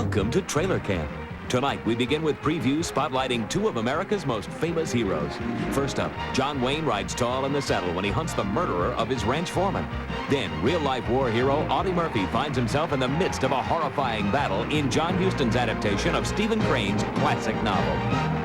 Welcome to Trailer Camp. Tonight, we begin with previews spotlighting two of America's most famous heroes. First up, John Wayne rides tall in the saddle when he hunts the murderer of his ranch foreman. Then, real-life war hero Audie Murphy finds himself in the midst of a horrifying battle in John Huston's adaptation of Stephen Crane's classic novel.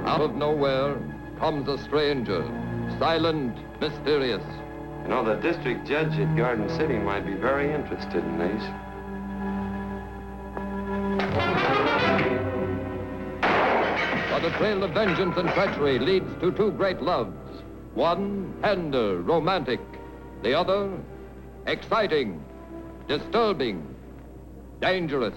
Out of nowhere comes a stranger, silent, mysterious. You know, the district judge at Garden City might be very interested in these. But a trail of vengeance and treachery leads to two great loves. One, tender, romantic. The other, exciting, disturbing, dangerous.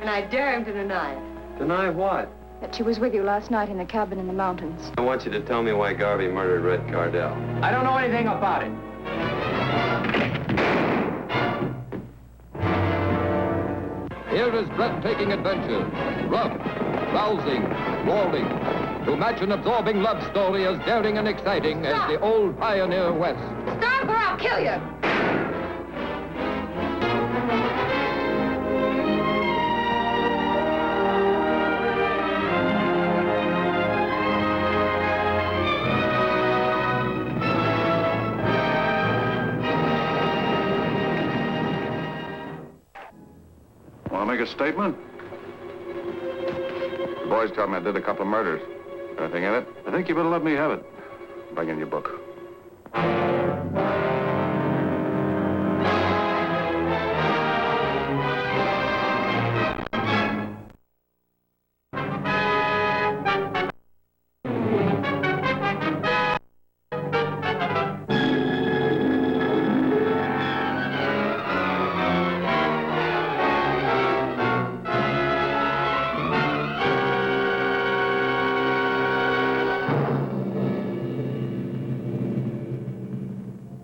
And I dare him to deny it. Deny what? That she was with you last night in the cabin in the mountains. I want you to tell me why Garvey murdered Red Cardell. I don't know anything about it. Here is breathtaking adventure, rough, rousing, rolling, to match an absorbing love story as daring and exciting as the old pioneer West. Stop or I'll kill you! Want to make a statement? The boys tell me I did a couple of murders. Anything in it? I think you better let me have it. Bring in your book.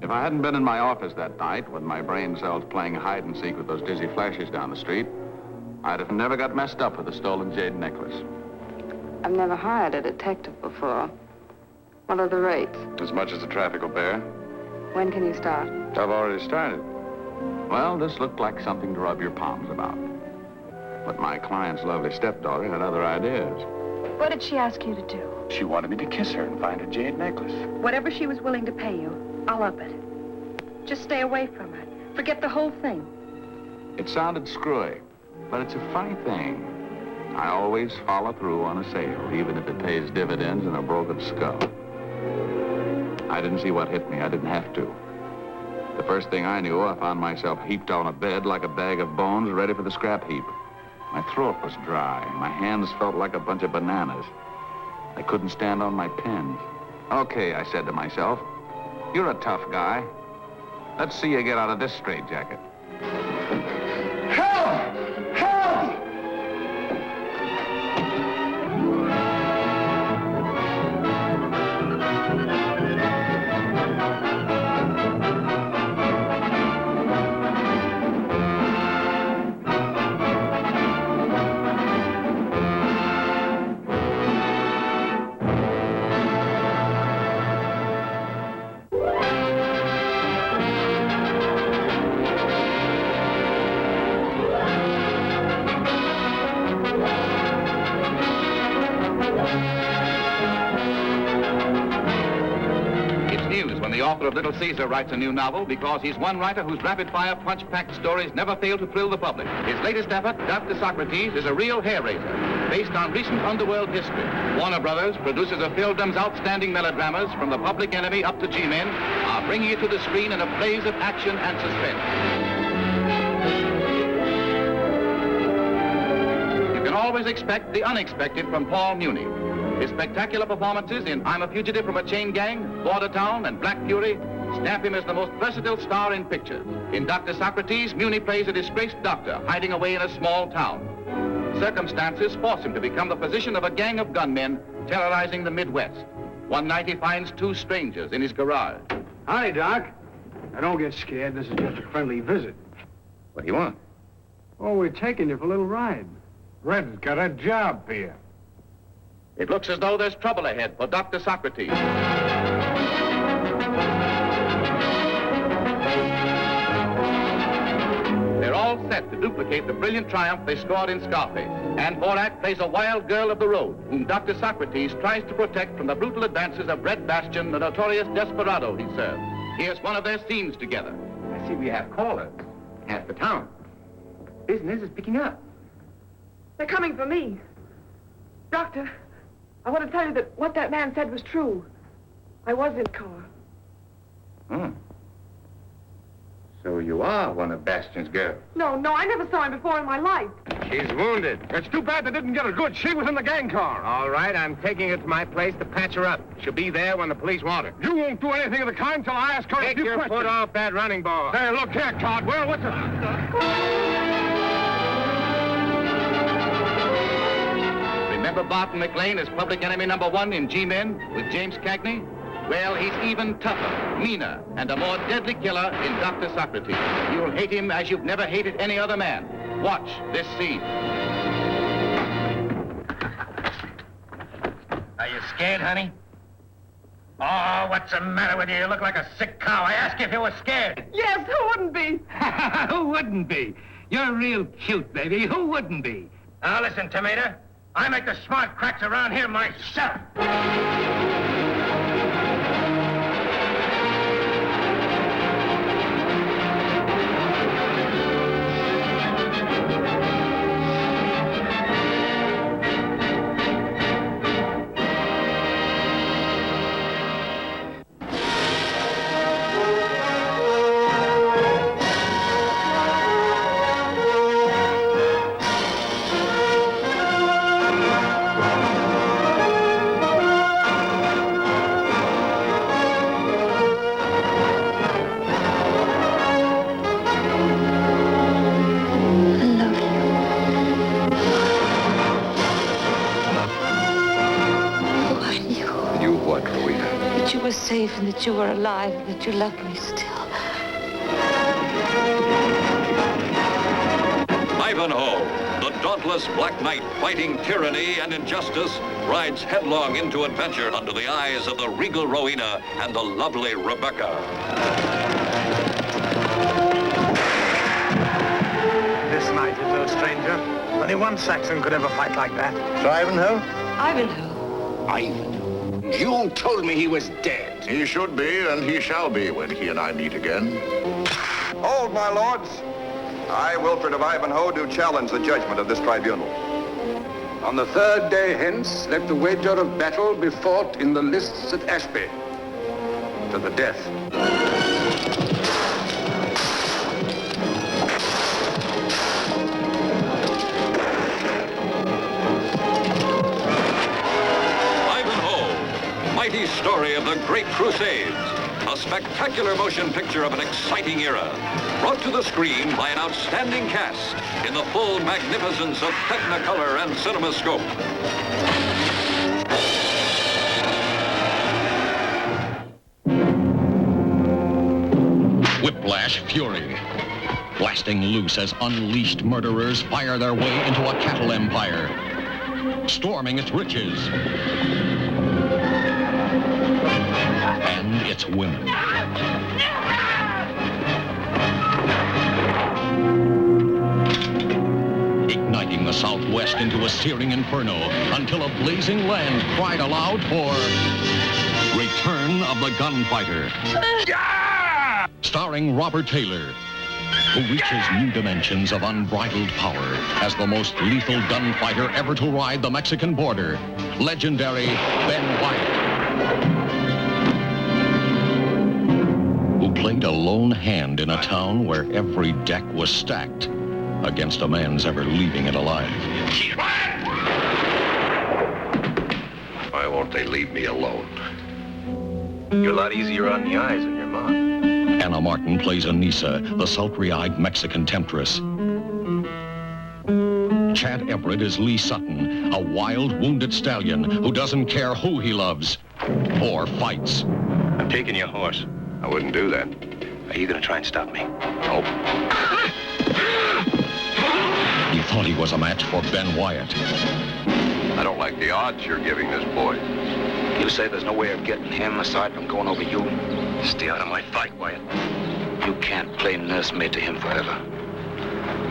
If I hadn't been in my office that night with my brain cells playing hide and seek with those dizzy flashes down the street, I'd have never got messed up with a stolen jade necklace. I've never hired a detective before. What are the rates? As much as the traffic will bear. When can you start? I've already started. Well, this looked like something to rub your palms about. But my client's lovely stepdaughter had other ideas. What did she ask you to do? She wanted me to kiss her and find a jade necklace. Whatever she was willing to pay you, I'll up it. Just stay away from her. Forget the whole thing. It sounded screwy, but it's a funny thing. I always follow through on a sale, even if it pays dividends and a broken skull. I didn't see what hit me. I didn't have to. The first thing I knew, I found myself heaped on a bed like a bag of bones, ready for the scrap heap. My throat was dry. My hands felt like a bunch of bananas. I couldn't stand on my pins. Okay, I said to myself, you're a tough guy. Let's see you get out of this straitjacket. Help! Help! The author of Little Caesar writes a new novel because he's one writer whose rapid-fire, punch-packed stories never fail to thrill the public. His latest effort, Death to Socrates, is a real hair-raiser based on recent underworld history. Warner Brothers, producers of filmdom's outstanding melodramas, from The Public Enemy up to G-Men, are bringing it to the screen in a blaze of action and suspense. You can always expect the unexpected from Paul Muni. His spectacular performances in I'm a Fugitive from a Chain Gang, Border Town, and Black Fury stamp him as the most versatile star in pictures. In Dr. Socrates, Muni plays a disgraced doctor hiding away in a small town. Circumstances force him to become the physician of a gang of gunmen terrorizing the Midwest. One night he finds two strangers in his garage. Hi, Doc. Now, don't get scared. This is just a friendly visit. What do you want? Oh, we're taking you for a little ride. Red's got a job for you. It looks as though there's trouble ahead for Dr. Socrates. They're all set to duplicate the brilliant triumph they scored in Scarface. And Borat plays a wild girl of the road, whom Dr. Socrates tries to protect from the brutal advances of Red Bastian, the notorious desperado he serves. Here's one of their scenes together. I see we have callers. Half the town. Business is picking up. They're coming for me. Doctor, I want to tell you that what that man said was true. I was in the car. Hmm. So you are one of Bastian's girls. No, I never saw him before in my life. She's wounded. It's too bad they didn't get her good. She was in the gang car. All right, I'm taking her to my place to patch her up. She'll be there when the police want her. You won't do anything of the kind until I ask her a Take few your questions. foot off that running ball. Hey, look here, Cardwell. What's it? Remember Barton McLean as public enemy #1 in G-Men with James Cagney? Well, he's even tougher, meaner, and a more deadly killer in Dr. Socrates. You'll hate him as you've never hated any other man. Watch this scene. Are you scared, honey? Oh, what's the matter with you? You look like a sick cow. I asked you if you were scared. Yes, who wouldn't be? Who wouldn't be? You're real cute, baby. Who wouldn't be? Now, listen, Tomato. I make the smart cracks around here myself. Safe and that you were alive and that you loved me still. Ivanhoe, the dauntless Black Knight fighting tyranny and injustice, rides headlong into adventure under the eyes of the regal Rowena and the lovely Rebecca. This knight is no stranger. Only one Saxon could ever fight like that. So Ivanhoe? Ivanhoe. Ivanhoe. You told me he was dead. He should be, and he shall be when he and I meet again. Hold, my lords. I, Wilfred of Ivanhoe, do challenge the judgment of this tribunal. On the third day hence, let the wager of battle be fought in the lists at Ashby. To the death. Mighty story of the Great Crusades, a spectacular motion picture of an exciting era, brought to the screen by an outstanding cast in the full magnificence of Technicolor and CinemaScope. Whiplash fury, blasting loose as unleashed murderers fire their way into a cattle empire, storming its riches and its women. Igniting the Southwest into a searing inferno until a blazing land cried aloud for Return of the Gunfighter. Starring Robert Taylor, who reaches new dimensions of unbridled power as the most lethal gunfighter ever to ride the Mexican border, legendary Ben Wyatt, who played a lone hand in a town where every deck was stacked against a man's ever leaving it alive. Why won't they leave me alone? You're a lot easier on the eyes than your mom. Helena Martin plays Anissa, the sultry-eyed Mexican temptress. Chad Everett is Lee Sutton, a wild, wounded stallion who doesn't care who he loves or fights. I'm taking your horse. I wouldn't do that. Are you going to try and stop me? Nope. He thought he was a match for Ben Wyatt. I don't like the odds you're giving this boy. You say there's no way of getting him aside from going over you? Stay out of my fight, Wyatt. You can't play nursemaid to him forever.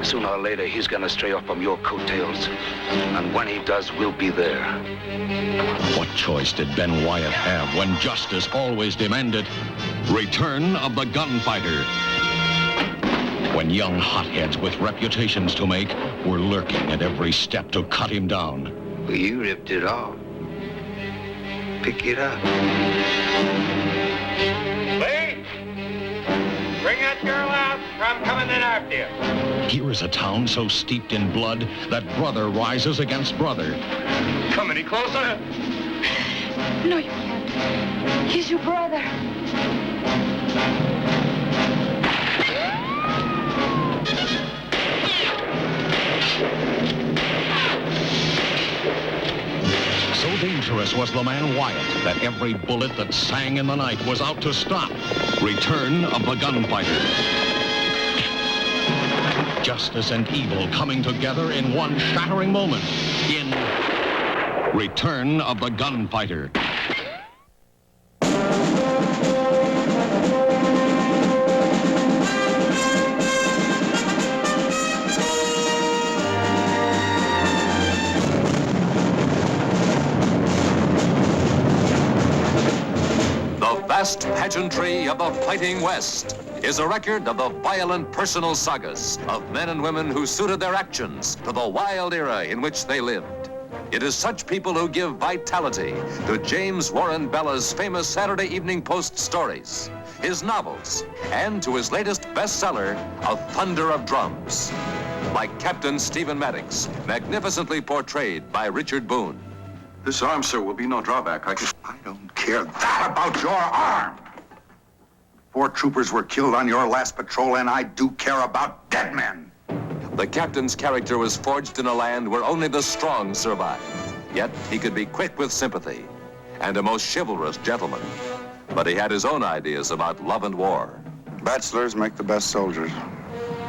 Sooner or later, he's gonna stray off from your coattails. And when he does, we'll be there. What choice did Ben Wyatt have when justice always demanded return of the gunfighter? When young hotheads with reputations to make were lurking at every step to cut him down. Well, you ripped it off. Pick it up. Lee! Bring that girl out, or I'm coming in after you. Here is a town so steeped in blood that brother rises against brother. Come any closer? No, you can't. He's your brother. So dangerous was the man Wyatt that every bullet that sang in the night was out to stop return of the gunfighter. Justice and evil coming together in one shattering moment in Return of the Gunfighter. The vast pageantry of the Fighting West is a record of the violent personal sagas of men and women who suited their actions to the wild era in which they lived. It is such people who give vitality to James Warren Bella's famous Saturday Evening Post stories, his novels, and to his latest bestseller, A Thunder of Drums. Like Captain Stephen Maddox, magnificently portrayed by Richard Boone. This arm, sir, will be no drawback. I don't care that about your arm. 4 troopers were killed on your last patrol, and I do care about dead men. The captain's character was forged in a land where only the strong survive. Yet he could be quick with sympathy and a most chivalrous gentleman. But he had his own ideas about love and war. Bachelors make the best soldiers.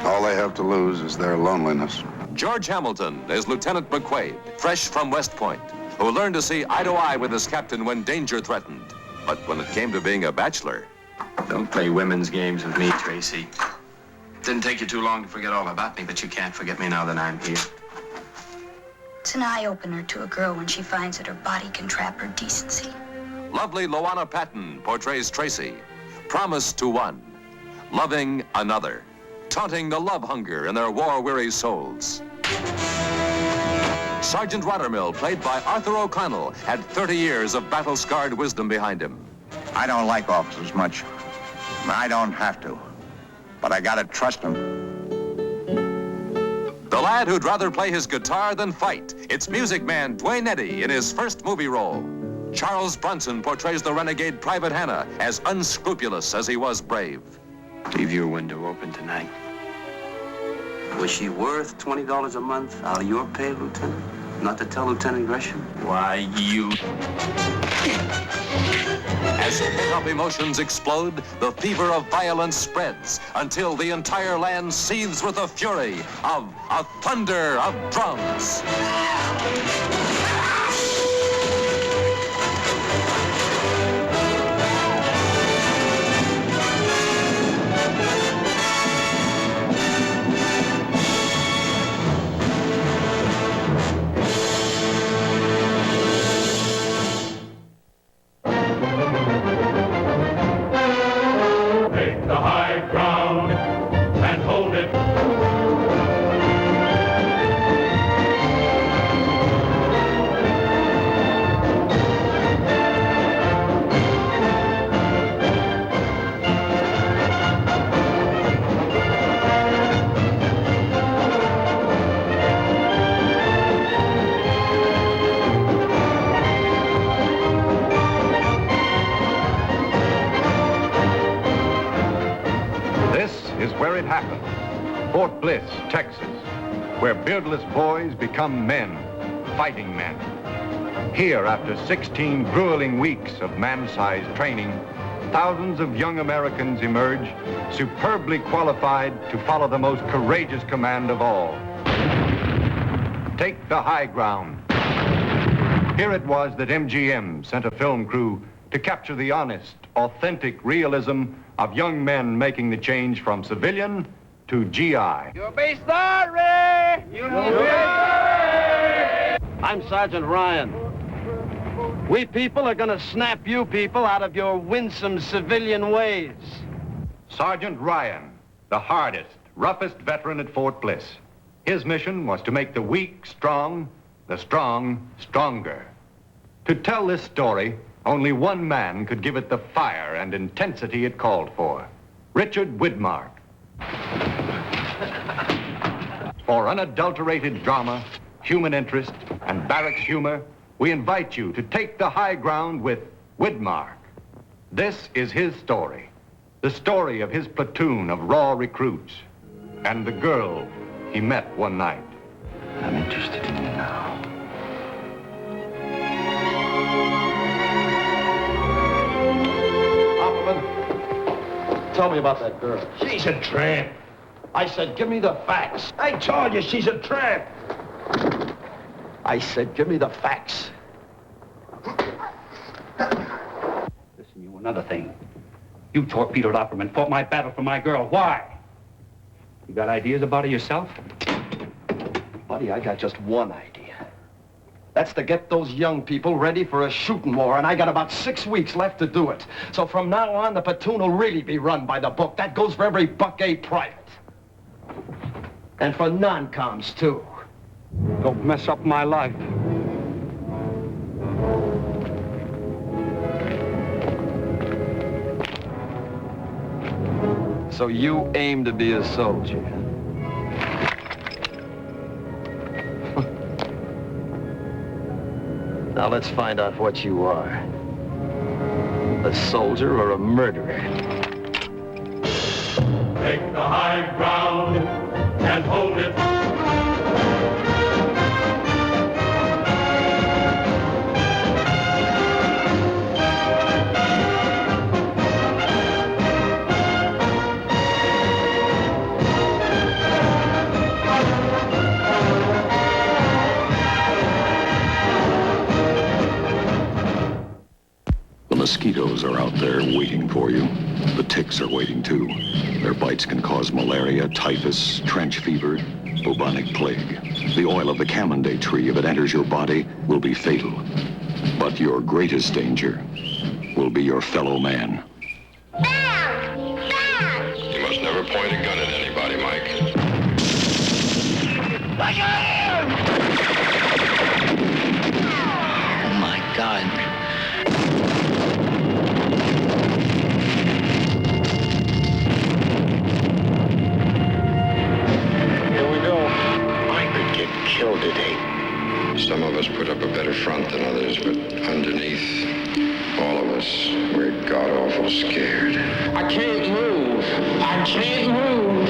All they have to lose is their loneliness. George Hamilton is Lieutenant McQuaid, fresh from West Point, who learned to see eye to eye with his captain when danger threatened. But when it came to being a bachelor... Don't play women's games with me, Tracy. Didn't take you too long to forget all about me, but you can't forget me now that I'm here. It's an eye-opener to a girl when she finds that her body can trap her decency. Lovely Loana Patton portrays Tracy, promised to one, loving another, taunting the love hunger in their war-weary souls. Sergeant Rottermill, played by Arthur O'Connell, had 30 years of battle-scarred wisdom behind him. I don't like officers much. I don't have to. But I gotta trust them. The lad who'd rather play his guitar than fight. It's music man Dwayne Eddy in his first movie role. Charles Bronson portrays the renegade Private Hanna as unscrupulous as he was brave. Leave your window open tonight. Was she worth $20 a month out of your pay, Lieutenant? Not to tell Lieutenant Gresham? Why, you... As pent-up emotions explode, the fever of violence spreads until the entire land seethes with the fury of a thunder of drums. where it happened. Fort Bliss, Texas, where beardless boys become men, fighting men. Here, after 16 grueling weeks of man-sized training, thousands of young Americans emerge, superbly qualified to follow the most courageous command of all. Take the high ground. Here it was that MGM sent a film crew to capture the honest, authentic realism of young men making the change from civilian to GI. You'll be sorry! You'll be sorry! I'm Sergeant Ryan. We people are gonna snap you people out of your winsome civilian ways. Sergeant Ryan, the hardest, roughest veteran at Fort Bliss. His mission was to make the weak strong, the strong stronger. To tell this story, only one man could give it the fire and intensity it called for. Richard Widmark. For unadulterated drama, human interest, and barracks humor, we invite you to take the high ground with Widmark. This is his story, the story of his platoon of raw recruits, and the girl he met one night. I'm interested in you now. Hoffman, tell me about that girl. She's a tramp. I said, give me the facts. I told you she's a tramp. I said, give me the facts. Listen, you, another thing. You torpedoed Opperman, fought my battle for my girl. Why? You got ideas about her yourself? Buddy, I got just one idea. That's to get those young people ready for a shooting war, and I got about 6 weeks left to do it. So from now on, the platoon will really be run by the book. That goes for every Buck A private. And for non-coms, too. Don't mess up my life. So you aim to be a soldier? Now let's find out what you are. A soldier or a murderer? Take the high ground and hold it. The mosquitoes are out there waiting for you. The ticks are waiting too. Their bites can cause malaria, typhus, trench fever, bubonic plague. The oil of the Cammonday tree, if it enters your body, will be fatal. But your greatest danger will be your fellow man. You must never point a gun at anybody, Mike. Oh, my God. Killed today. Some of us put up a better front than others, but underneath, all of us, we're god-awful scared. I can't move. I can't move.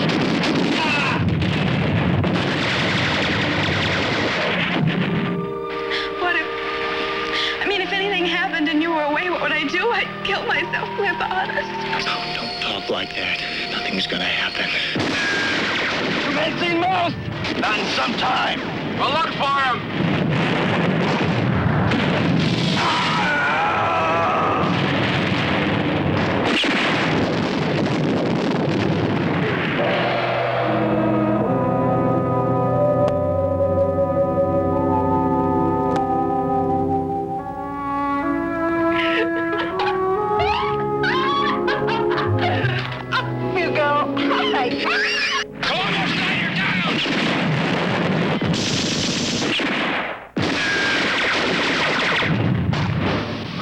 What if anything happened and you were away, what would I do? I'd kill myself with honest. Don't talk like that. Nothing's gonna happen. You ain't seen most. Not in some time. Well, look for him. Up you go.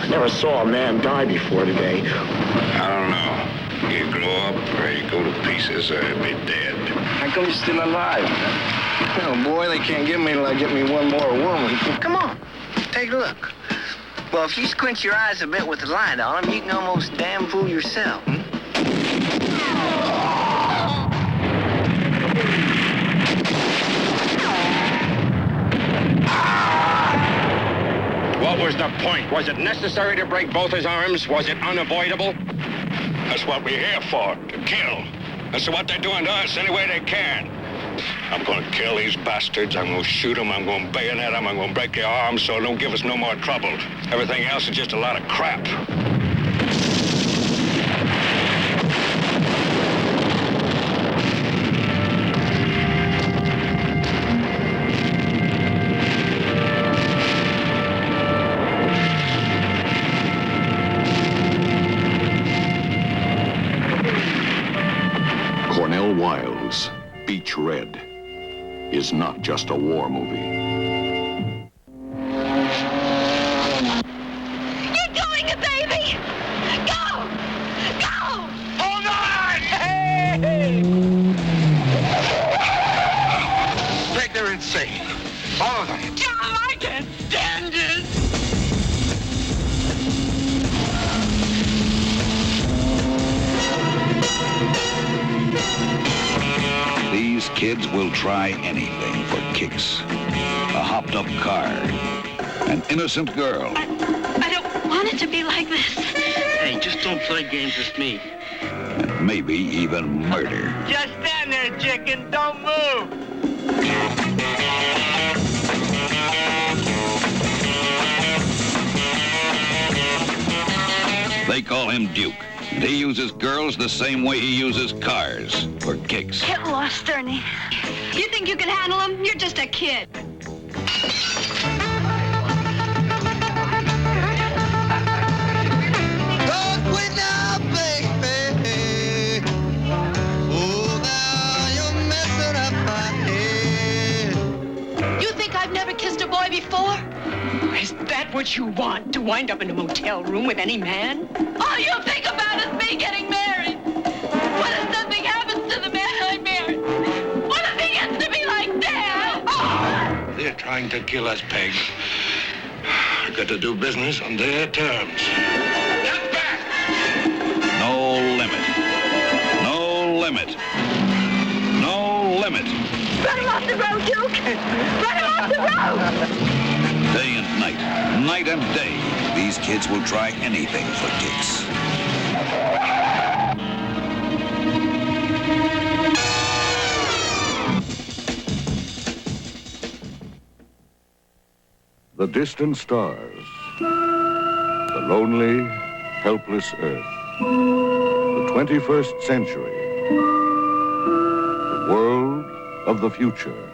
Never saw a man die before today. I don't know. You grow up or you go to pieces or you'll be dead. How come you're still alive? Oh, boy, they can't get me till I get me one more woman. Come on, take a look. Well, if you squint your eyes a bit with the light on them, you can almost damn fool yourself. was the point? Was it necessary to break both his arms? Was it unavoidable? That's what we're here for, to kill. That's what they're doing to us any way they can. I'm going to kill these bastards. I'm going to shoot them. I'm going to bayonet them. I'm going to break their arms so it don't give us no more trouble. Everything else is just a lot of crap. Cornel Wilde's Beach Red is not just a war movie. You're doing it, baby! Go! Go! Hold on! Hey! Greg, they're insane. All of them. John, I can't stand it! These kids will try anything for kicks. A hopped-up car. An innocent girl. I don't want it to be like this. Hey, just don't play games with me. And maybe even murder. Just stand there, chicken. Don't move. They call him Duke. And he uses girls the same way he uses cars, for kicks. Get lost, Ernie. You think you can handle him? You're just a kid. You think I've never kissed a boy before? Is that what you want, to wind up in a motel room with any man? All you think about is me getting married. What if something happens to the man I married? What if he gets to be like Dad? Oh! They're trying to kill us, Peg. I've got to do business on their terms. No limit. No limit. No limit. Run him off the road, Duke! Run him off the road! Day and night, night and day, these kids will try anything for kicks. The distant stars, the lonely, helpless earth, the 21st century, the world of the future.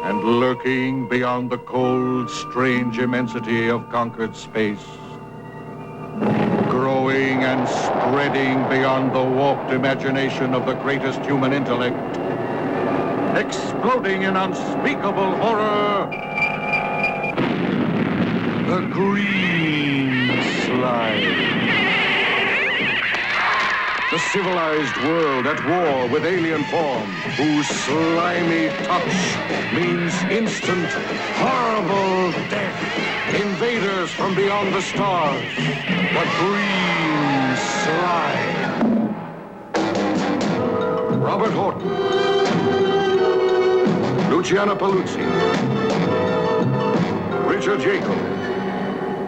And lurking beyond the cold, strange immensity of conquered space, growing and spreading beyond the warped imagination of the greatest human intellect, exploding in unspeakable horror, the green slime. The civilized world at war with alien form, whose slimy touch means instant, horrible death. Invaders from beyond the stars, the green slime. Robert Horton, Luciana Paluzzi, Richard Jacob.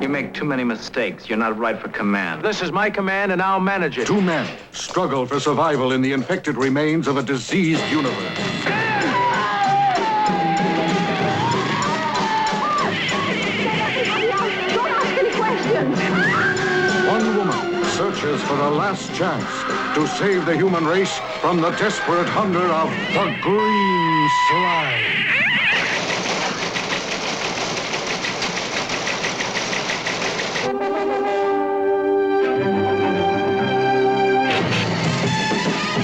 You make too many mistakes. You're not right for command. This is my command, and I'll manage it. Two men struggle for survival in the infected remains of a diseased universe. One woman searches for a last chance to save the human race from the desperate hunger of the green slime.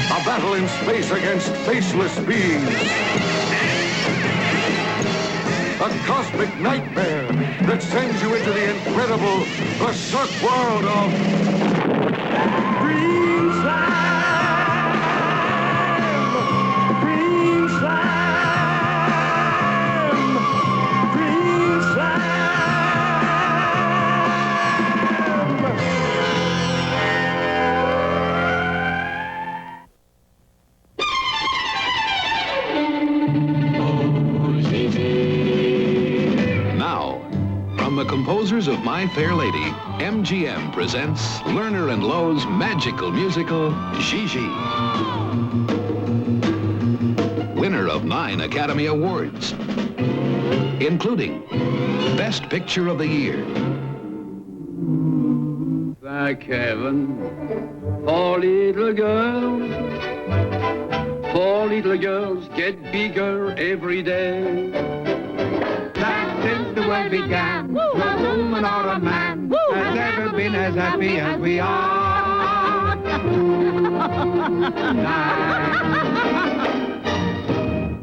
A battle in space against faceless beings. A cosmic nightmare that sends you into the incredible, berserk world of green slime! Green slime! Green slime! My Fair Lady, MGM presents Lerner and Lowe's magical musical, Gigi. Winner of 9 Academy Awards, including Best Picture of the Year. Thank heaven for little girls. 4 little girls get bigger every day. That since the world began, no woman or a man has ever been as happy as we are tonight.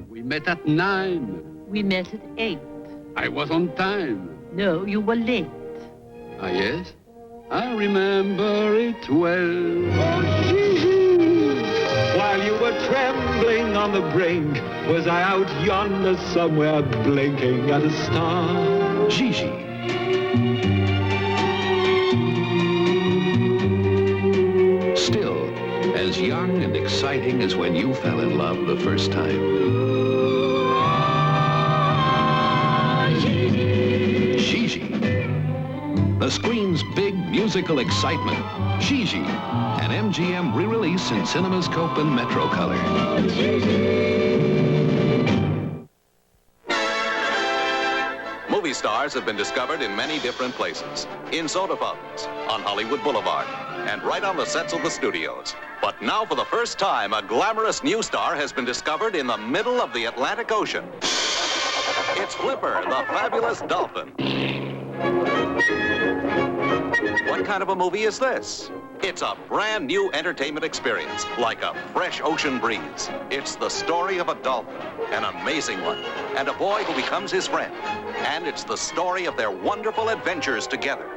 We met at 9. We met at 8. I was on time. No, you were late. Ah, yes? I remember it well. While you were trembling on the brink, was I out yonder somewhere blinking at a star? Gigi. Still as young and exciting as when you fell in love the first time. Gigi. The screen's big musical excitement. Gigi, an MGM re-release in cinemas Cope and Metro Color. Movie stars have been discovered in many different places. In soda fountains, on Hollywood Boulevard, and right on the sets of the studios. But now for the first time, a glamorous new star has been discovered in the middle of the Atlantic Ocean. It's Flipper, the fabulous dolphin. What kind of a movie is this? It's a brand new entertainment experience, like a fresh ocean breeze. It's the story of a dolphin, an amazing one, and a boy who becomes his friend. And it's the story of their wonderful adventures together.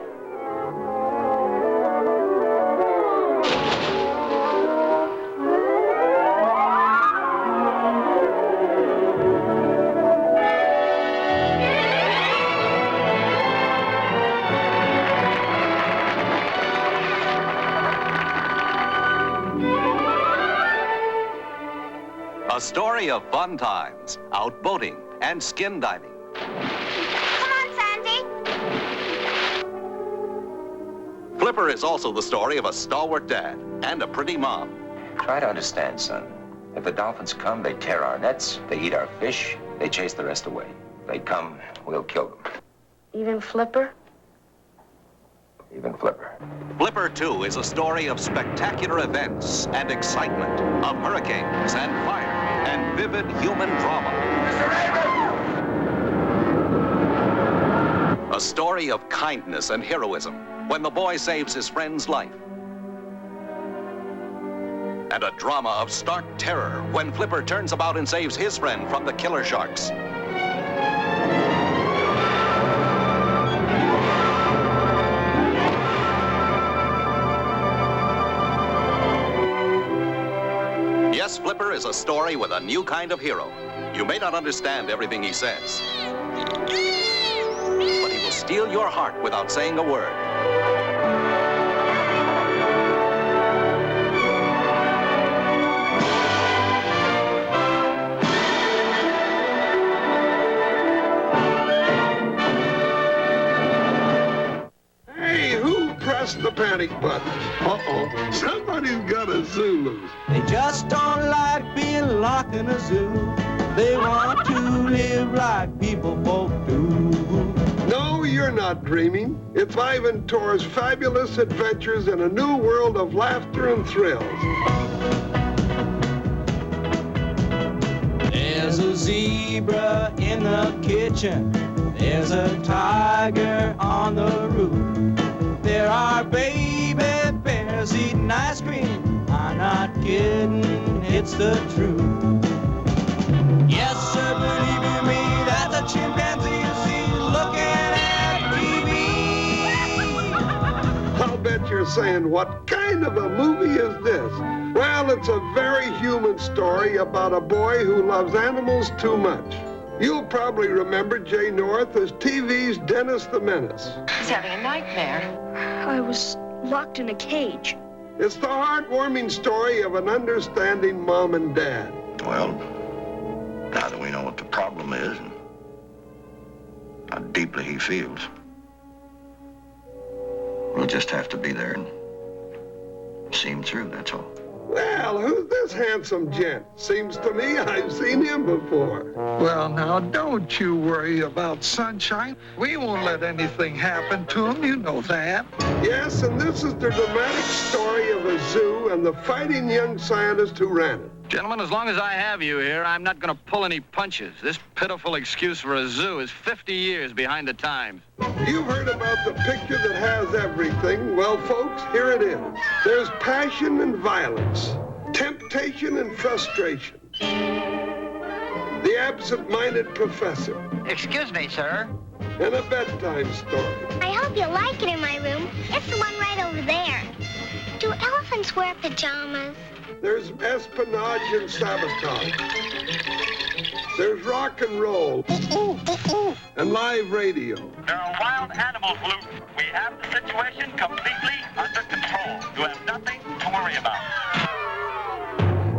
A story of fun times, out boating and skin diving. Come on, Sandy. Flipper is also the story of a stalwart dad and a pretty mom. Try to understand, son. If the dolphins come, they tear our nets, they eat our fish, they chase the rest away. If they come, we'll kill them. Even Flipper? Even Flipper. Flipper 2 is a story of spectacular events and excitement, of hurricanes and fire and vivid human drama. A story of kindness and heroism when the boy saves his friend's life. And a drama of stark terror when Flipper turns about and saves his friend from the killer sharks. Yes, Flipper is a story with a new kind of hero. You may not understand everything he says, but he will steal your heart without saying a word. Hey, who pressed the panic button? Uh-oh, somebody's got a Zulu. They just don't like being locked in a zoo. They want to live like people folk do. No, you're not dreaming. It's Ivan Tor's fabulous adventures in a new world of laughter and thrills. There's a zebra in the kitchen. There's a tiger on the roof. There are baby bears eating ice cream. I'm not kidding, it's the truth. Yes, sir, believe you me, that's a chimpanzee you see looking at TV. I'll bet you're saying, what kind of a movie is this? Well, it's a very human story about a boy who loves animals too much. You'll probably remember Jay North as TV's Dennis the Menace. He's having a nightmare. I was locked in a cage. It's the heartwarming story of an understanding mom and dad. Well, now that we know what the problem is and how deeply he feels, We'll just have to be there and see him through, that's all. Well, who's this handsome gent? Seems to me I've seen him before. Well, now, don't you worry about Sunshine. We won't let anything happen to him, you know that. Yes, and this is the dramatic story of a zoo and the fighting young scientist who ran it. Gentlemen, as long as I have you here, I'm not going to pull any punches. This pitiful excuse for a zoo is 50 years behind the times. You've heard about the picture that has everything. Well, folks, here it is. There's passion and violence, temptation and frustration. The absent-minded professor. Excuse me, sir. And a bedtime story. I hope you like it in my room. It's the one right over there. Do elephants wear pajamas? There's espionage and sabotage. There's rock and roll. And live radio. There are wild animals loose. We have the situation completely under control. You have nothing to worry about.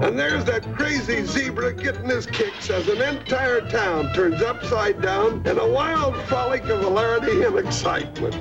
And there's that crazy zebra getting his kicks as an entire town turns upside down in a wild frolic of hilarity and excitement.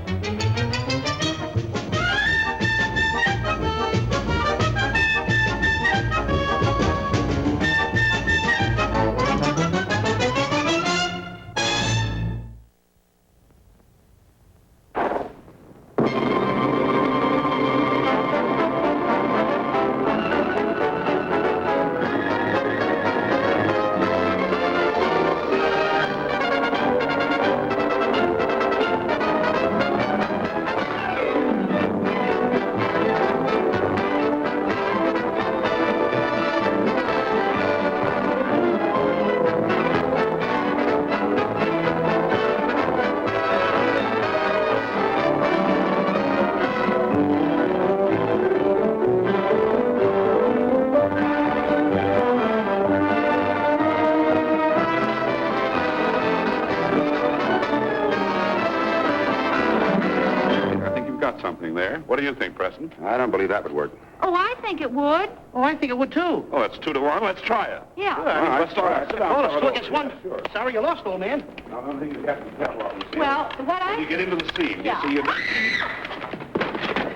What do you think, Preston? I don't believe that would work. Oh, I think it would. Oh, I think it would, too. Oh, it's 2-1. Let's try it. Yeah. All right, let's try it. Sit down. Oh, it's 2 against 1. Sure. Sorry you lost, old man. No, I don't think you have to tell what we see. Well, what I... You get into the scene. Yeah. You see it.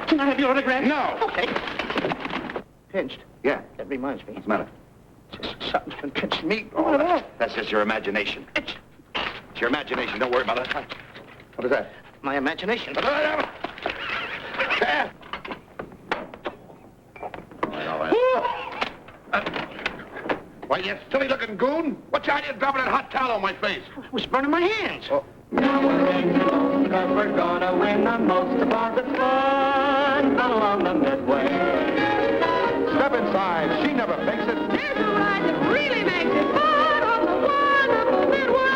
Can I have your autograph? No. Okay. Pinched. Yeah. That reminds me. What's the matter? Just something's been pinched me. Oh, that's just your imagination. It's your imagination. Don't worry about it. What is that? My imagination. Why, you silly-looking goon. What's the idea of dropping that hot towel on my face? It was burning my hands. Oh. Now we're in close, 'cause we're gonna win the most of all the fun along the midway. Step inside. She never fakes it. There's a ride that really makes it fun on the wonderful midway.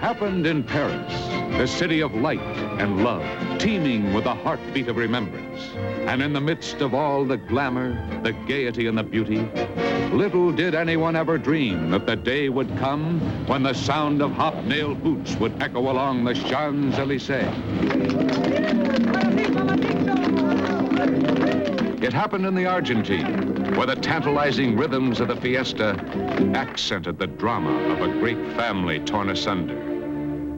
Happened in Paris, the city of light and love, teeming with the heartbeat of remembrance. And in the midst of all the glamour, the gaiety, and the beauty, little did anyone ever dream that the day would come when the sound of hobnailed boots would echo along the Champs-Élysées. It happened in the Argentine, where the tantalizing rhythms of the fiesta accented the drama of a great family torn asunder.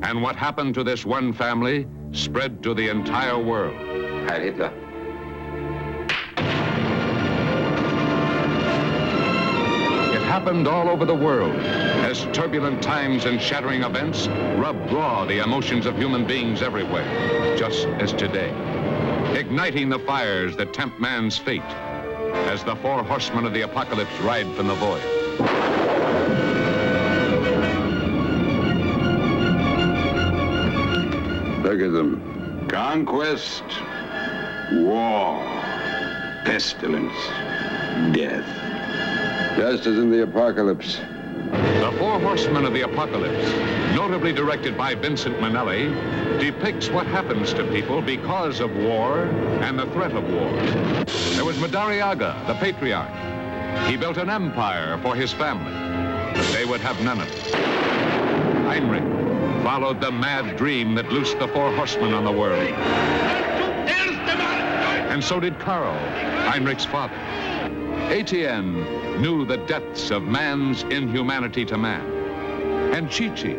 And what happened to this one family spread to the entire world. Heil Hitler. It happened all over the world as turbulent times and shattering events rubbed raw the emotions of human beings everywhere, just as today, igniting the fires that tempt man's fate as the 4 horsemen of the apocalypse ride from the void. Look at them. Conquest, war, pestilence, death. Just as in the apocalypse. The 4 Horsemen of the Apocalypse, notably directed by Vincent Minnelli, depicts what happens to people because of war and the threat of war. There was Madariaga, the patriarch, He built an empire for his family, but they would have none of it. Heinrich followed the mad dream that loosed the 4 horsemen on the world. And so did Karl, Heinrich's father. Etienne knew the depths of man's inhumanity to man. And Gigi,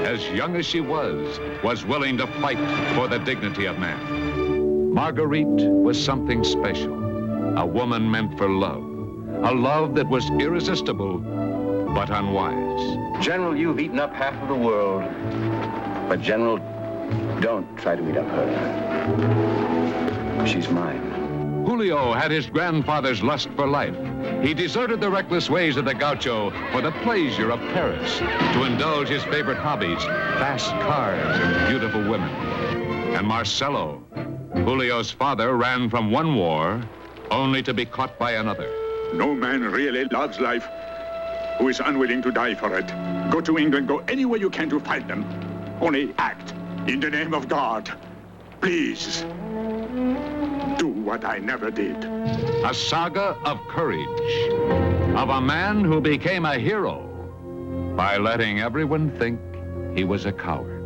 as young as she was willing to fight for the dignity of man. Marguerite was something special, a woman meant for love, a love that was irresistible but unwise. General, you've eaten up half of the world. But, General, don't try to eat up her. She's mine. Julio had his grandfather's lust for life. He deserted the reckless ways of the gaucho for the pleasure of Paris, to indulge his favorite hobbies, fast cars and beautiful women. And Marcelo, Julio's father, ran from one war only to be caught by another. No man really loves life who is unwilling to die for it. Go to England, go anywhere you can to fight them. Only act in the name of God. Please. Do what I never did. A saga of courage, of a man who became a hero by letting everyone think he was a coward.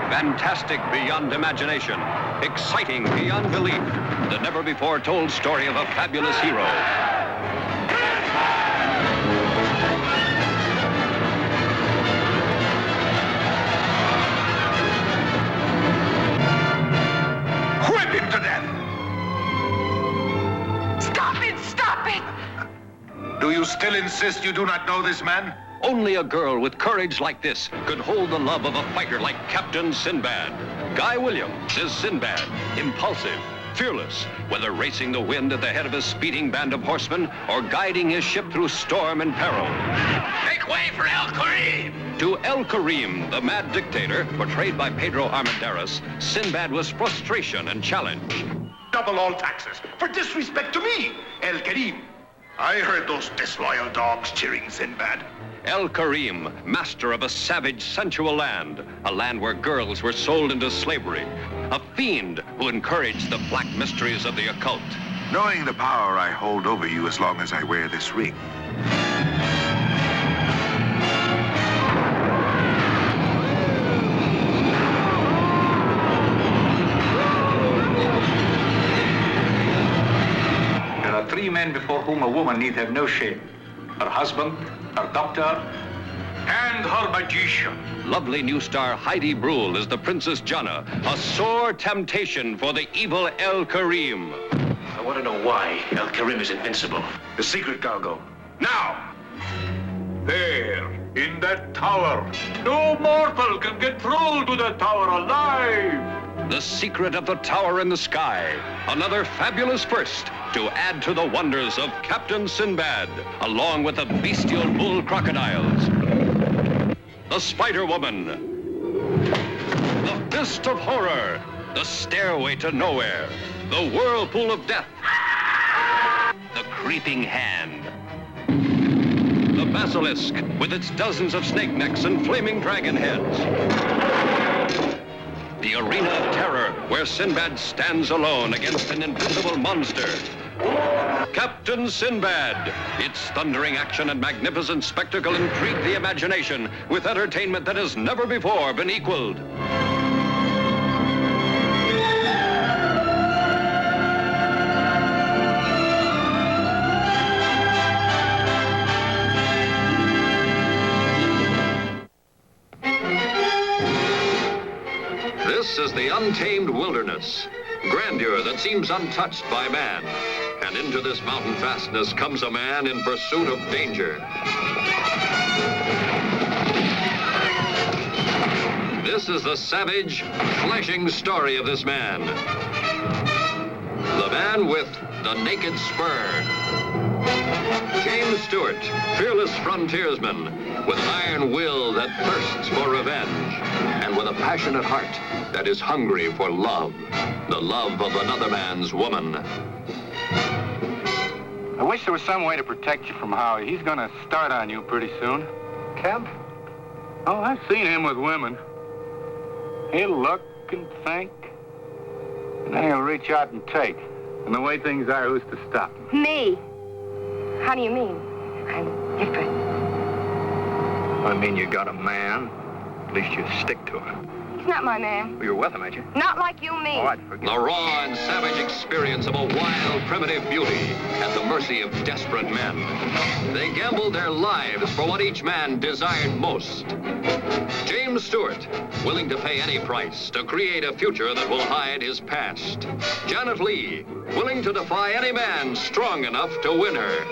Fantastic beyond imagination, exciting beyond belief, the never-before-told story of a fabulous hero. Whip him to death! Stop it! Stop it! Do you still insist you do not know this man? Only a girl with courage like this could hold the love of a fighter like Captain Sinbad. Guy Williams is Sinbad, impulsive, fearless, whether racing the wind at the head of a speeding band of horsemen or guiding his ship through storm and peril. Make way for El Karim! To El Karim, the mad dictator, portrayed by Pedro Armendáriz, Sinbad was frustration and challenge. Double all taxes for disrespect to me, El Karim. I heard those disloyal dogs cheering Sinbad. El Karim, master of a savage, sensual land, a land where girls were sold into slavery, a fiend who encouraged the black mysteries of the occult. Knowing the power I hold over you as long as I wear this ring. There are 3 men before whom a woman need have no shame. Her husband, her doctor, and her magician. Lovely new star Heidi Brühl is the Princess Jana, a sore temptation for the evil El Karim. I want to know why El Karim is invincible. The secret cargo. Now! There, in that tower. No mortal can get through to the tower alive. The secret of the tower in the sky. Another fabulous first to add to the wonders of Captain Sinbad, along with the bestial bull crocodiles, the Spider Woman, the Fist of Horror, the Stairway to Nowhere, the Whirlpool of Death, the Creeping Hand, the Basilisk with its dozens of snake necks and flaming dragon heads, the Arena of Terror, where Sinbad stands alone against an invisible monster. Captain Sinbad. Its thundering action and magnificent spectacle intrigue the imagination with entertainment that has never before been equaled. This is the untamed wilderness, grandeur that seems untouched by man. And into this mountain fastness comes a man in pursuit of danger. This is the savage, flashing story of this man. The man with the naked spur. James Stewart, fearless frontiersman, with an iron will that thirsts for revenge, and with a passionate heart that is hungry for love, the love of another man's woman. I wish there was some way to protect you from Howie. He's gonna start on you pretty soon. Kemp? Oh, I've seen him with women. He'll look and think, and then he'll reach out and take. And the way things are, who's to stop him? Me? How do you mean? I'm different. I mean, you got a man. At least you stick to him. He's not my man. Well, you're with him, ain't you? Not like you mean. All right, forget The raw and savage experience of a wild, primitive beauty at the mercy of desperate men. They gambled their lives for what each man desired most. James Stewart, willing to pay any price to create a future that will hide his past. Janet Leigh, willing to defy any man strong enough to win her.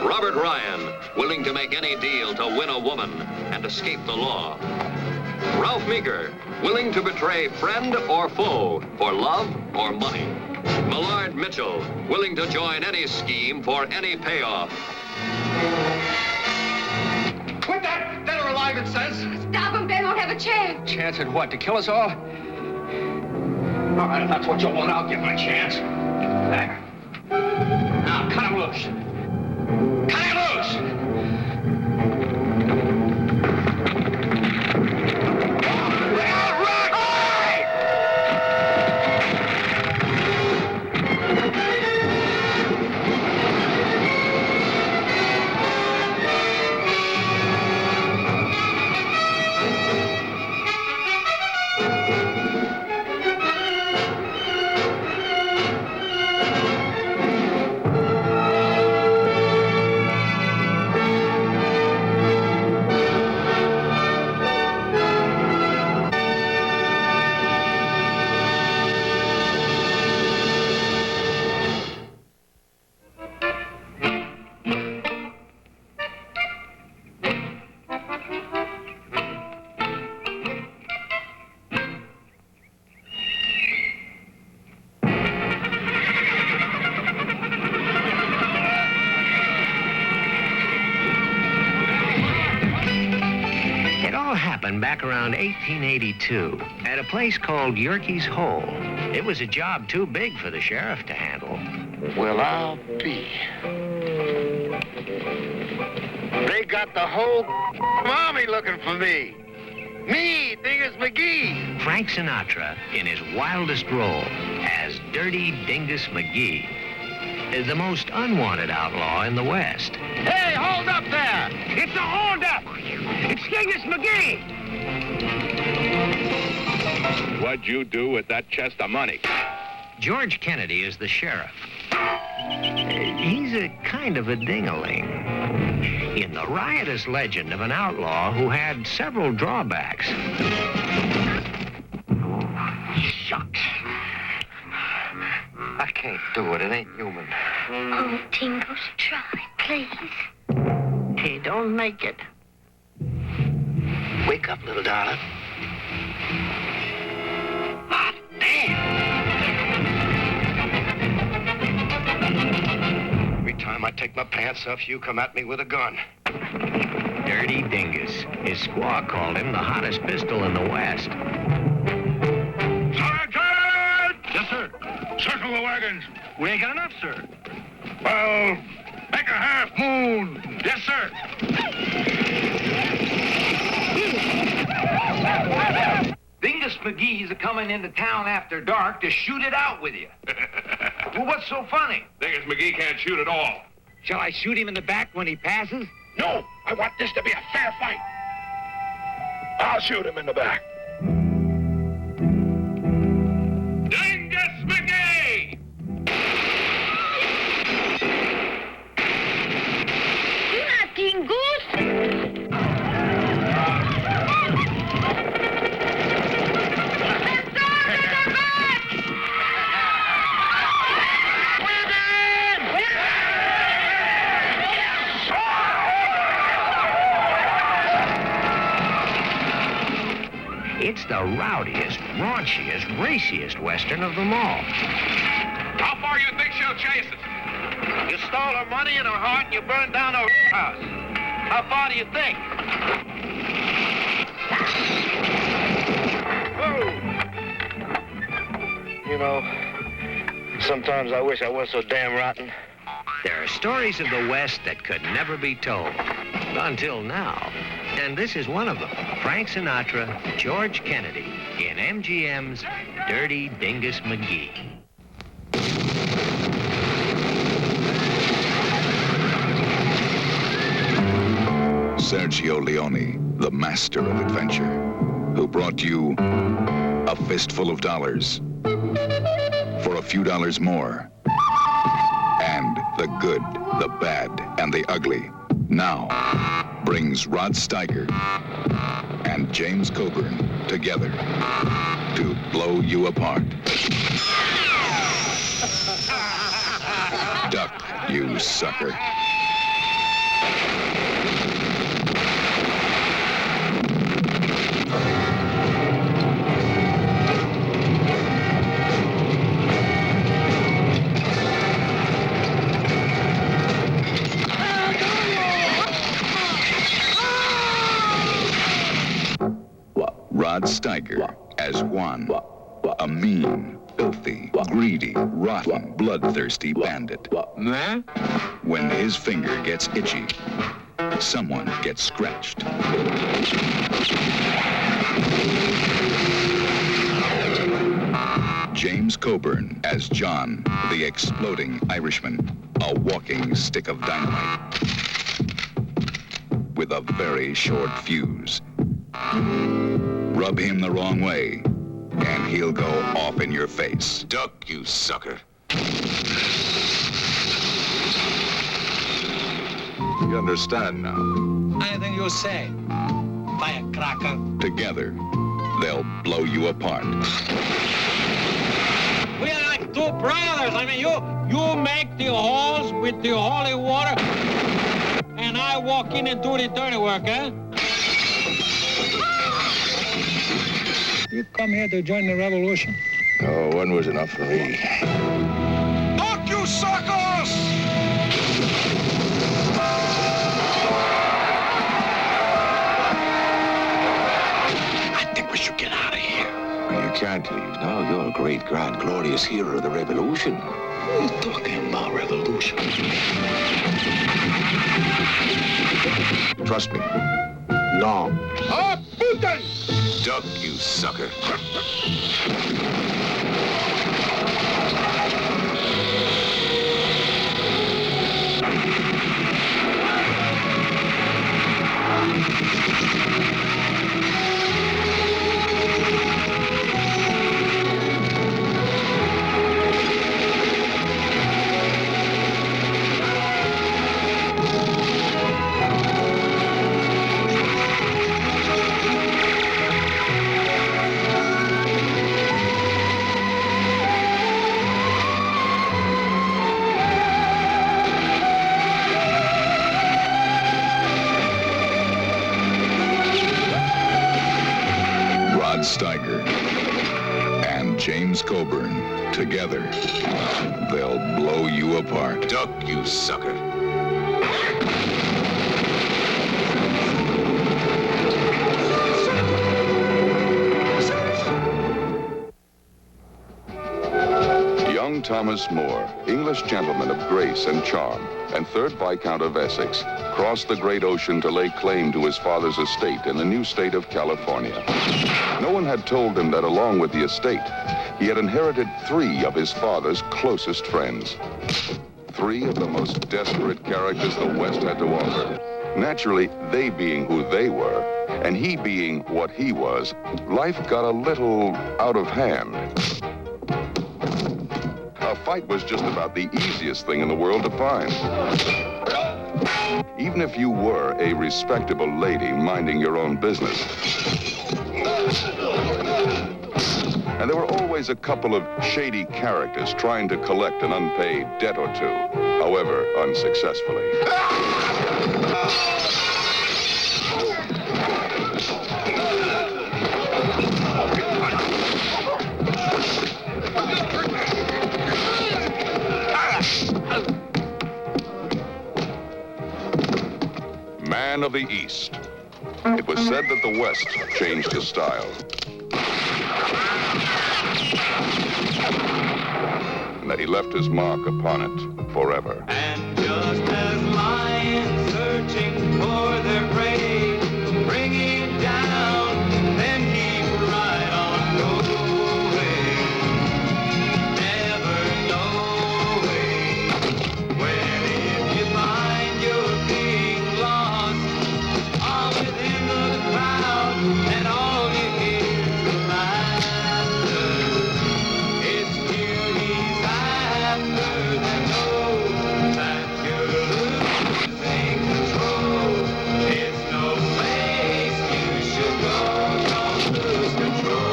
Robert Ryan, willing to make any deal to win a woman and escape the law. Ralph Meeker, willing to betray friend or foe for love or money. Millard Mitchell, willing to join any scheme for any payoff. Quit that! Dead or alive, it says. Stop him, they won't have a chance. Chance at what? To kill us all? All right, if that's what you want, I'll give him a chance. There. Now, cut him loose. Cut him loose! Back around 1882 at a place called Yerkes Hole. It was a job too big for the sheriff to handle. Well, I'll be. They got the whole army looking for me. Me, Dingus McGee. Frank Sinatra in his wildest role as Dirty Dingus McGee, the most unwanted outlaw in the West. Hey, hold up there! It's a holdup! It's Dingus McGee! What'd you do with that chest of money? George Kennedy is the sheriff. He's a kind of a ding-a-ling. In the riotous legend of an outlaw who had several drawbacks. Shucks. I can't do it. It ain't human. Oh, Tingles, try, please. Hey, don't make it. Wake up, little darling. Ah, damn! Every time I take my pants off, you come at me with a gun. Dirty Dingus. His squaw called him the hottest pistol in the West. Sergeant! Yes, sir. Circle the wagons. We ain't got enough, sir. Well, make a half moon. Yes, sir. Dingus McGee's coming into town after dark to shoot it out with you. Well, what's so funny? Dingus McGee can't shoot at all. Shall I shoot him in the back when he passes? No, I want this to be a fair fight. I'll shoot him in the back. Dingus McGee! Nothing goose. It's the rowdiest, raunchiest, raciest Western of them all. How far you think she'll chase us? You stole her money and her heart and you burned down her house. How far do you think? You know, sometimes I wish I wasn't so damn rotten. There are stories of the West that could never be told. Until now. And this is one of them. Frank Sinatra, George Kennedy, in MGM's Dirty Dingus McGee. Sergio Leone, the master of adventure, who brought you A Fistful of Dollars for a few dollars more, and The Good, the Bad, and the Ugly, now brings Rod Steiger and James Coburn together to blow you apart. Duck, you sucker. Rod Steiger as Juan, a mean, filthy, greedy, rotten, bloodthirsty bandit. When his finger gets itchy, someone gets scratched. James Coburn as John, the exploding Irishman, a walking stick of dynamite with a very short fuse. Rub him the wrong way, and he'll go off in your face. Duck, you sucker. You understand now? Anything you say, firecracker. Together, they'll blow you apart. We are like two brothers. I mean, you make the holes with the holy water, and I walk in and do the dirty work, eh? You come here to join the revolution? Oh, one was enough for me. Duck, you suckers! I think we should get out of here. Well, you can't leave now. You're a great, grand, glorious hero of the revolution. What are you talking about, revolution? Trust me. No. Ah, Putin! Duck, you sucker. Steiger and James Coburn together, they'll blow you apart. Duck, you sucker. Young Thomas More, English gentleman of grace and charm, and 3rd Viscount of Essex, crossed the great ocean to lay claim to his father's estate in the new state of California. No one had told him that along with the estate, he had inherited 3 of his father's closest friends. 3 of the most desperate characters the West had to offer. Naturally, they being who they were, and he being what he was, life got a little out of hand. A fight was just about the easiest thing in the world to find. Even if you were a respectable lady minding your own business. And there were always a couple of shady characters trying to collect an unpaid debt or two, however unsuccessfully. man of the East. It was said that the West changed his style. And that he left his mark upon it forever. And just as lions searching for their prey, bring him down, then keep right on going. Never knowing when if you find you're being lost, all within the crowd, and all you hear is the laughter. It's you he's after, that knows that you're losing control. It's no place you should go, don't lose control.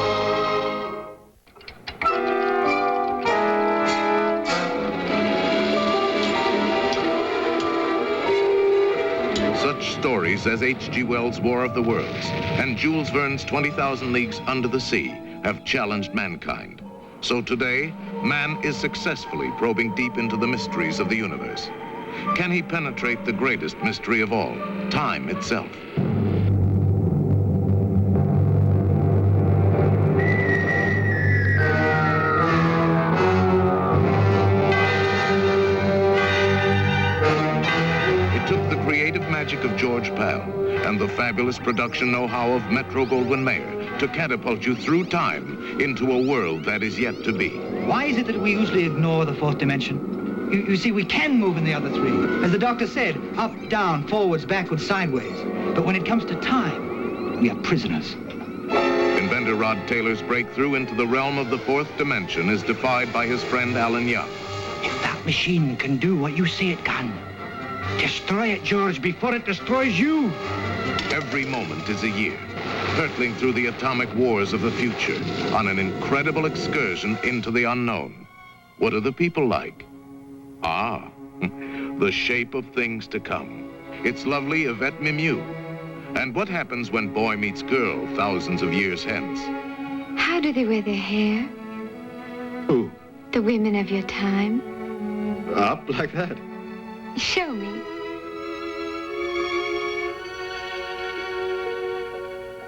Such stories as H.G. Wells' War of the Worlds and Jules Verne's 20,000 Leagues Under the Sea have challenged mankind. So today, man is successfully probing deep into the mysteries of the universe. Can he penetrate the greatest mystery of all, time itself? It took the creative magic of George Pal and the fabulous production know-how of Metro-Goldwyn-Mayer to catapult you through time into a world that is yet to be. Why is it that we usually ignore the fourth dimension? You see, we can move in the other three. As the doctor said, up, down, forwards, backwards, sideways. But when it comes to time, we are prisoners. Inventor Rod Taylor's breakthrough into the realm of the fourth dimension is defied by his friend Alan Young. If that machine can do what you say it can, destroy it, George, before it destroys you. Every moment is a year, hurtling through the atomic wars of the future on an incredible excursion into the unknown. What are the people like? Ah, the shape of things to come. It's lovely Yvette Mimieux. And what happens when boy meets girl thousands of years hence? How do they wear their hair? Who? The women of your time. Up like that? Show me.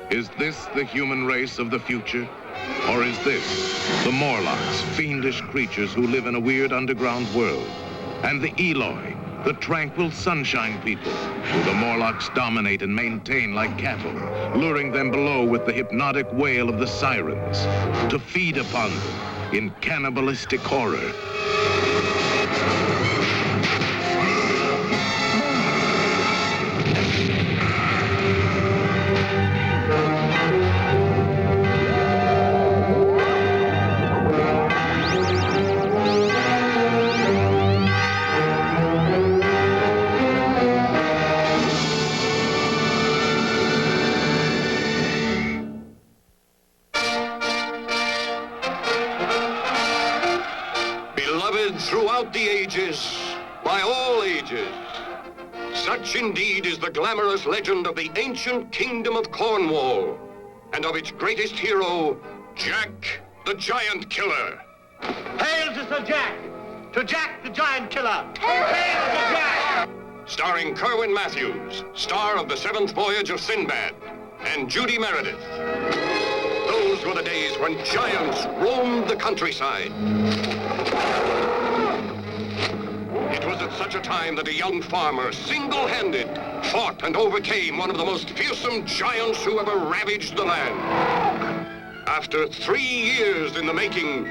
Is this the human race of the future? Or is this the Morlocks, fiendish creatures who live in a weird underground world? And the Eloi, the tranquil sunshine people, who the Morlocks dominate and maintain like cattle, luring them below with the hypnotic wail of the sirens, to feed upon them in cannibalistic horror. Throughout the ages, by all ages. Such indeed is the glamorous legend of the ancient kingdom of Cornwall, and of its greatest hero, Jack the Giant Killer. Hail to Sir Jack! To Jack the Giant Killer! Hail to Jack! Starring Kerwin Matthews, star of the seventh voyage of Sinbad, and Judy Meredith. Those were the days when giants roamed the countryside. It was at such a time that a young farmer, single-handed, fought and overcame one of the most fearsome giants who ever ravaged the land. After 3 years in the making,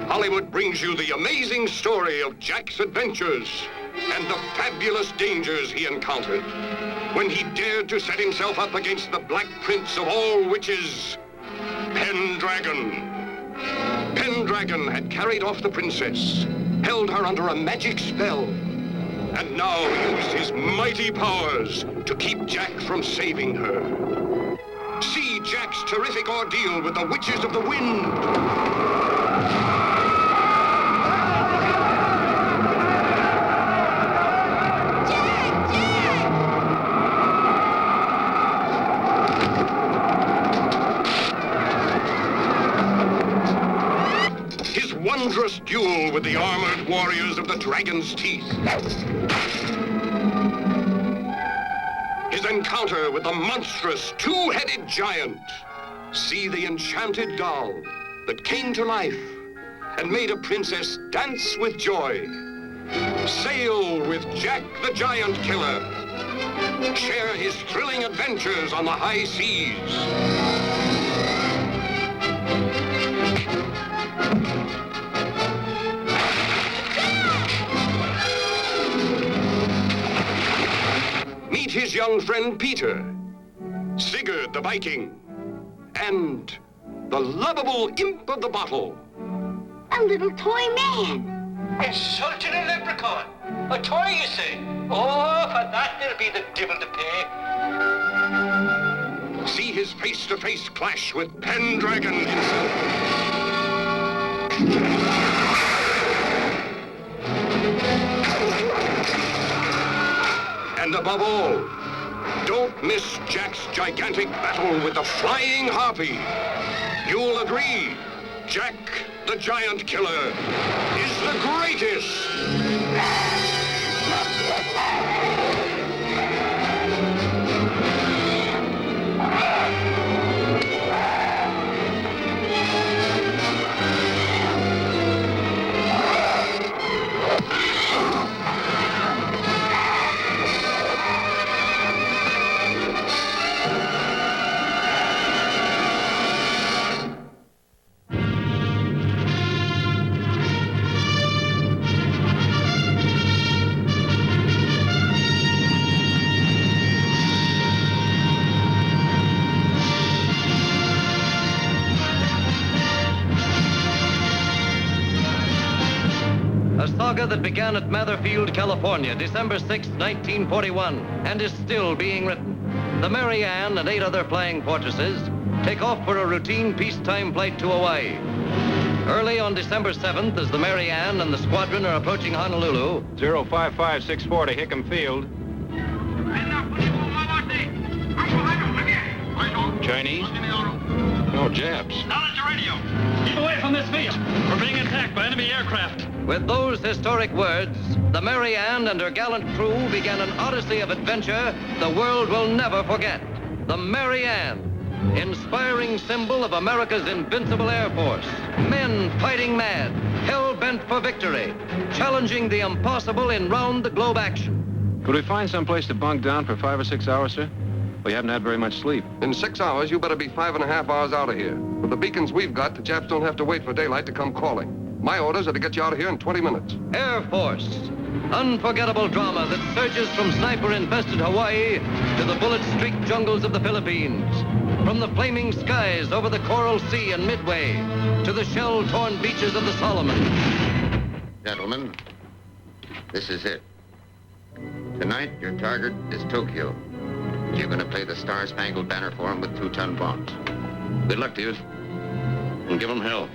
Hollywood brings you the amazing story of Jack's adventures and the fabulous dangers he encountered when he dared to set himself up against the Black Prince of all witches, Pendragon. Pendragon had carried off the princess, held her under a magic spell, and now used his mighty powers to keep Jack from saving her. See Jack's terrific ordeal with the Witches of the Wind. Wondrous duel with the armored warriors of the Dragon's Teeth. His encounter encounter with the monstrous two-headed giant. See the enchanted doll that came to life and made a princess dance with joy. Sail with Jack the Giant Killer. Share his thrilling adventures on the high seas. Meet his young friend Peter, Sigurd the Viking, and the lovable imp of the bottle. A little toy man. Insulting a leprechaun. A toy, you say? Oh, for that there'll be the devil to pay. See his face-to-face clash with Pendragon himself. And above all, don't miss Jack's gigantic battle with the Flying Harpy. You'll agree, Jack the Giant Killer is the greatest. That began at Matherfield, California, December 6, 1941, and is still being written. The Mary Ann and 8 other flying fortresses take off for a routine peacetime flight to Hawaii. Early on December 7th, as the Mary Ann and the squadron are approaching Honolulu, 05564 to Hickam Field. Chinese? No, Japs. Knowledge to radio. Keep away from this field. We're being attacked by enemy aircraft. With those historic words, the Mary Ann and her gallant crew began an odyssey of adventure the world will never forget. The Mary Ann, inspiring symbol of America's invincible Air Force. Men fighting mad, hell-bent for victory, challenging the impossible in round-the-globe action. Could we find some place to bunk down for 5 or 6 hours, sir? We haven't had very much sleep. In 6 hours, you better be 5.5 hours out of here. With the beacons we've got, the Japs don't have to wait for daylight to come calling. My orders are to get you out of here in 20 minutes. Air Force, unforgettable drama that surges from sniper-infested Hawaii to the bullet-streaked jungles of the Philippines. From the flaming skies over the Coral Sea and Midway to the shell-torn beaches of the Solomons. Gentlemen, this is it. Tonight, your target is Tokyo. You're going to play the Star-Spangled Banner for him with 2-ton bombs. Good luck to you, and give them hell.